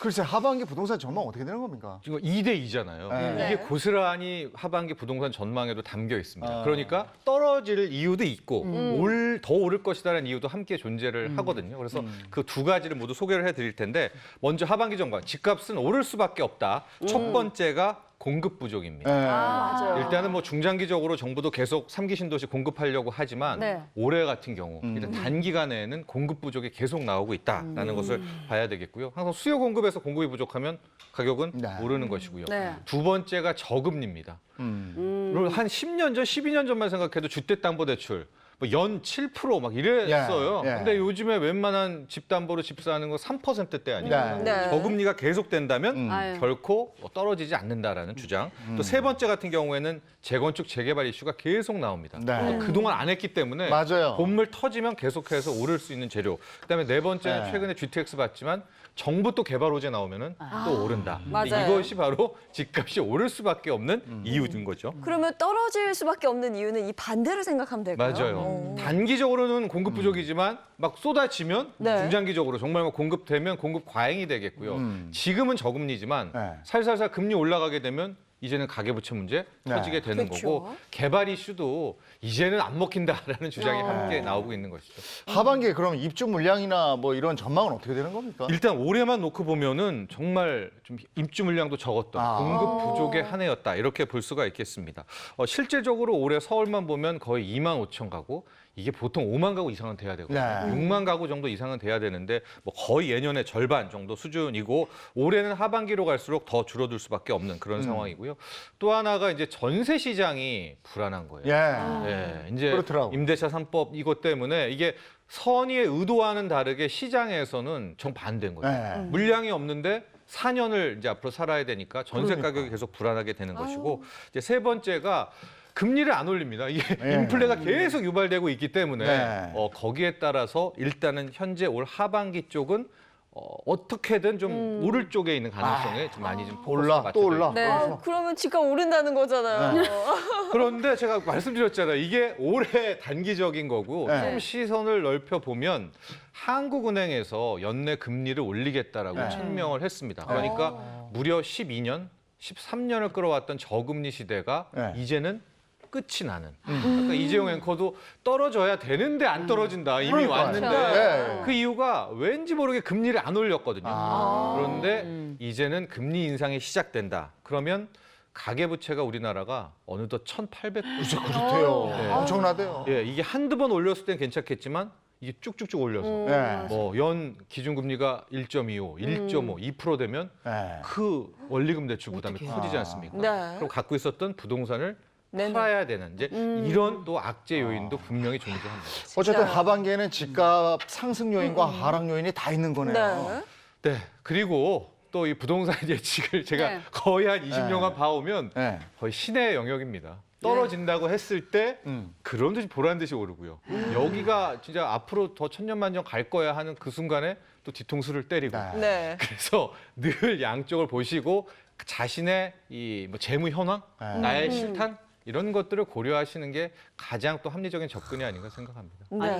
글쎄 하반기 부동산 전망 어떻게 되는 겁니까? 지금 2대 2잖아요. 네. 이게 고스란히 하반기 부동산 전망에도 담겨 있습니다. 아. 그러니까 떨어질 이유도 있고 더 오를 것이다라는 이유도 함께 존재를 하거든요. 그래서 그 두 가지를 모두 소개를 해드릴 텐데 먼저 하반기 전망, 집값은 오를 수밖에 없다. 첫 번째가 공급 부족입니다. 네. 맞아요. 일단은 뭐 중장기적으로 정부도 계속 3기 신도시 공급하려고 하지만 네. 올해 같은 경우 일단 단기간에는 공급 부족이 계속 나오고 있다라는 것을 봐야 되겠고요. 항상 수요 공급에서 공급이 부족하면 가격은 네. 오르는 것이고요. 네. 두 번째가 저금리입니다. 음. 한 10년 전, 12년 전만 생각해도 주택담보대출 뭐 연 7% 막 이랬어요. 예, 예. 근데 요즘에 웬만한 집담보로 집 사는 거 3%대 아니에요. 네. 네. 저금리가 계속된다면 아유. 결코 떨어지지 않는다라는 주장. 또 세 번째 같은 경우에는 재건축 재개발 이슈가 계속 나옵니다. 네. 그동안 안 했기 때문에 맞아요. 본물 터지면 계속해서 오를 수 있는 재료. 그다음에 네 번째는 네. 최근에 GTX 봤지만 정부 또 개발 호재 나오면은 또 오른다. 근데 맞아요. 이것이 바로 집값이 오를 수밖에 없는 이유인 거죠. 그러면 떨어질 수밖에 없는 이유는 이 반대로 생각하면 될까요? 맞아요. 단기적으로는 공급 부족이지만 막 쏟아지면 네. 중장기적으로 정말 막 공급되면 공급 과잉이 되겠고요. 지금은 저금리지만 네. 살살살 금리 올라가게 되면 이제는 가계부채 문제 네. 터지게 되는 그렇죠. 거고 개발 이슈도 이제는 안 먹힌다라는 주장이 함께 나오고 있는 것이죠. 하반기에 그럼 입주 물량이나 뭐 이런 전망은 어떻게 되는 겁니까? 일단 올해만 놓고 보면은 정말 좀 입주 물량도 적었던 아. 공급 부족의 한 해였다 이렇게 볼 수가 있겠습니다. 실제적으로 올해 서울만 보면 거의 2만 5천 가구 이게 보통 5만 가구 이상은 돼야 되거든요. 네. 6만 가구 정도 이상은 돼야 되는데 뭐 거의 예년의 절반 정도 수준이고 올해는 하반기로 갈수록 더 줄어들 수밖에 없는 그런 상황이고요. 또 하나가 이제 전세 시장이 불안한 거예요. 예. 예, 이제 그렇더라고요. 임대차 3법 이것 때문에 이게 선의의 의도와는 다르게 시장에서는 정반대인 거죠. 네. 물량이 없는데 4년을 이제 앞으로 살아야 되니까 전세 그러니까. 가격이 계속 불안하게 되는 것이고 이제 세 번째가 금리를 안 올립니다. 이게 네. 인플레가 계속 유발되고 있기 때문에 네. 거기에 따라서 일단은 현재 올 하반기 쪽은 어떻게든 좀 오를 쪽에 있는 가능성에 좀 많이 좀 올라, 포커스가 또 맞춰져 올라. 있는 네. 그래서. 그러면 집값 오른다는 거잖아요. 그런데 제가 말씀드렸잖아요. 이게 올해 단기적인 거고 네. 좀 시선을 넓혀 보면 한국은행에서 연내 금리를 올리겠다라고 네. 천명을 했습니다. 그러니까 무려 12년, 13년을 끌어왔던 저금리 시대가 네. 이제는 끝이 나는. 그러니까 이재용 앵커도 떨어져야 되는데 안 떨어진다. 이미 그러니까요. 왔는데 네. 그 이유가 왠지 모르게 금리를 안 올렸거든요. 아. 그런데 이제는 금리 인상이 시작된다. 그러면 가계부채가 우리나라가 어느덧 1,800%. 그렇대요. 네. 엄청나대요. 예, 이게 한두 번 올렸을 땐 괜찮겠지만 이게 쭉쭉쭉 올려서 네. 뭐 연 기준금리가 1.25, 1.5, 2% 되면 네. 그 원리금 대출 부담이 커지지 않습니까? 네. 그럼 갖고 있었던 부동산을 네네. 팔아야 되는 이제 이런 또 악재 요인도 분명히 존재합니다. 어쨌든 하반기에는 집값 상승 요인과 하락 요인이 다 있는 거네요. 네. 네, 그리고 또 이 부동산 예측을 제가 네. 거의 한 20년간 봐오면 네. 거의 신의 영역입니다. 떨어진다고 했을 때 그런 듯이 보란 듯이 오르고요. 여기가 진짜 앞으로 더 천년만년 갈 거야 하는 그 순간에 또 뒤통수를 때리고. 네. 네. 그래서 늘 양쪽을 보시고 자신의 이 뭐 재무 현황, 네. 나의 실탄 이런 것들을 고려하시는 게 가장 또 합리적인 접근이 아닌가 생각합니다. 네.